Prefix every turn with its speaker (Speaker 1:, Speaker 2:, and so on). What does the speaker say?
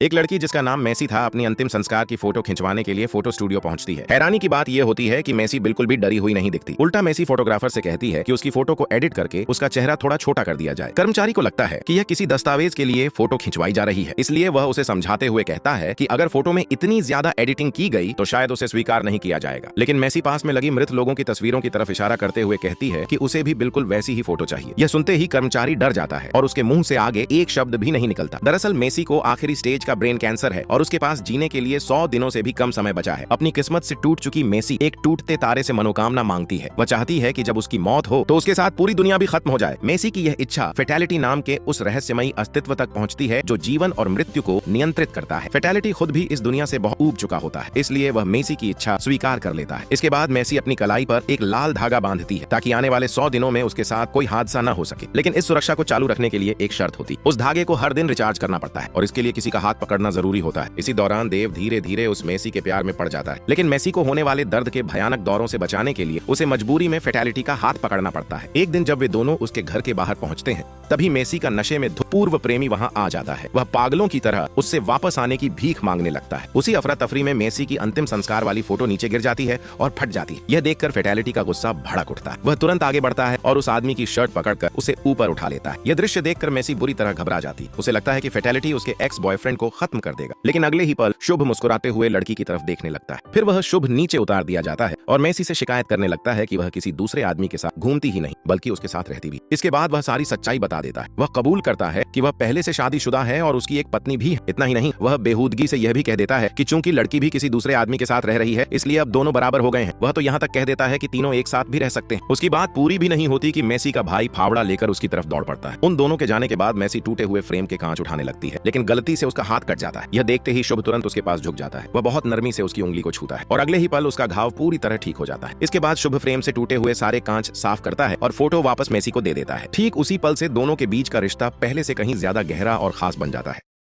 Speaker 1: एक लड़की जिसका नाम मेसी था अपनी अंतिम संस्कार की फोटो खिंचवाने के लिए फोटो स्टूडियो पहुंचती है। हैरानी की बात यह होती है कि मेसी बिल्कुल भी डरी हुई नहीं दिखती। उल्टा मेसी फोटोग्राफर से कहती है कि उसकी फोटो को एडिट करके उसका चेहरा थोड़ा छोटा कर दिया जाए। कर्मचारी को लगता है कि यह किसी दस्तावेज के लिए फोटो खिंचवाई जा रही है, इसलिए वह उसे समझाते हुए कहता है कि अगर फोटो में इतनी ज्यादा एडिटिंग की गई तो शायद उसे स्वीकार नहीं किया जाएगा। लेकिन मेसी पास में लगी मृत लोगों की तस्वीरों की तरफ इशारा करते हुए कहती है कि उसे भी बिल्कुल वैसी ही फोटो चाहिए। यह सुनते ही कर्मचारी डर जाता है और उसके मुंह से आगे एक शब्द भी नहीं निकलता। दरअसल मेसी को आखिरी स्टेज का ब्रेन कैंसर है और उसके पास जीने के लिए 100 दिनों से भी कम समय बचा है। अपनी किस्मत से टूट चुकी मेसी एक टूटते तारे से मनोकामना मांगती है। वह चाहती है कि जब उसकी मौत हो तो उसके साथ पूरी दुनिया भी खत्म हो जाए। मेसी की यह इच्छा फेटेलिटी नाम के उस रहस्यमयी अस्तित्व तक पहुंचती है जो जीवन और मृत्यु को नियंत्रित करता है। फेटेलिटी खुद भी इस दुनिया से बहुत ऊब चुका होता है, इसलिए वह मेसी की इच्छा स्वीकार कर लेता है। इसके बाद मेसी अपनी कलाई पर एक लाल धागा बांधती है ताकि आने वाले 100 दिनों में उसके साथ कोई हादसा न हो सके। लेकिन इस सुरक्षा को चालू रखने के लिए एक शर्त होती है। उस धागे को हर दिन रिचार्ज करना पड़ता है और इसके लिए किसी का हाथ पकड़ना जरूरी होता है। इसी दौरान देव धीरे धीरे उस मेसी के प्यार में पड़ जाता है। लेकिन मेसी को होने वाले दर्द के भयानक दौरों से बचाने के लिए उसे मजबूरी में फेटेलिटी का हाथ पकड़ना पड़ता है। एक दिन जब वे दोनों उसके घर के बाहर पहुंचते हैं तभी मेसी का नशे में पूर्व प्रेमी वहां आ जाता है। वह पागलों की तरह उससे वापस आने की भीख मांगने लगता है। उसी अफरा तफरी में मेसी की अंतिम संस्कार वाली फोटो नीचे गिर जाती है और फट जाती है। यह देखकर फेटेलिटी का गुस्सा भड़क उठता है। वह तुरंत आगे बढ़ता है और उस आदमी की शर्ट पकड़कर उसे ऊपर उठा लेता है। यह दृश्य देखकर मेसी बुरी तरह घबरा जाती है। उसे लगता है कि फेटेलिटी उसके एक्स बॉयफ्रेंड को खत्म कर देगा। लेकिन अगले ही पल शुभ मुस्कुराते हुए लड़की की तरफ देखने लगता है। फिर वह शुभ नीचे उतार दिया जाता है और मेसी से शिकायत करने लगता है कि वह किसी दूसरे आदमी के साथ घूमती ही नहीं बल्कि उसके साथ रहती भी। इसके बाद वह सारी सच्चाई बता देता है। वह कबूल करता है कि वह पहले से शादीशुदा है और उसकी एक पत्नी भी है। इतना ही नहीं, वह बेहूदगी से यह भी कह देता है कि चूंकि लड़की भी किसी दूसरे आदमी के साथ रह रही है इसलिए अब दोनों बराबर हो गए हैं। वह तो यहाँ तक कह देता है कि तीनों एक साथ भी रह सकते हैं। उसकी बात पूरी भी नहीं होती कि मेसी का भाई फावड़ा लेकर उसकी तरफ दौड़ पड़ता है। उन दोनों के जाने के बाद मेसी टूटे हुए फ्रेम के कांच उठाने लगती है, लेकिन गलती से उसका हाथ कट जाता है। यह देखते ही शुभ तुरंत उसके पास झुक जाता है। वह बहुत नरमी से उसकी उंगली को छूता है और अगले ही पल उसका घाव पूरी तरह ठीक हो जाता है। इसके बाद शुभ फ्रेम से टूटे हुए सारे कांच साफ करता है और फोटो वापस मेसी को दे देता है। ठीक उसी पल से दोनों के बीच का रिश्ता पहले से कहीं ज्यादा गहरा और खास बन जाता है।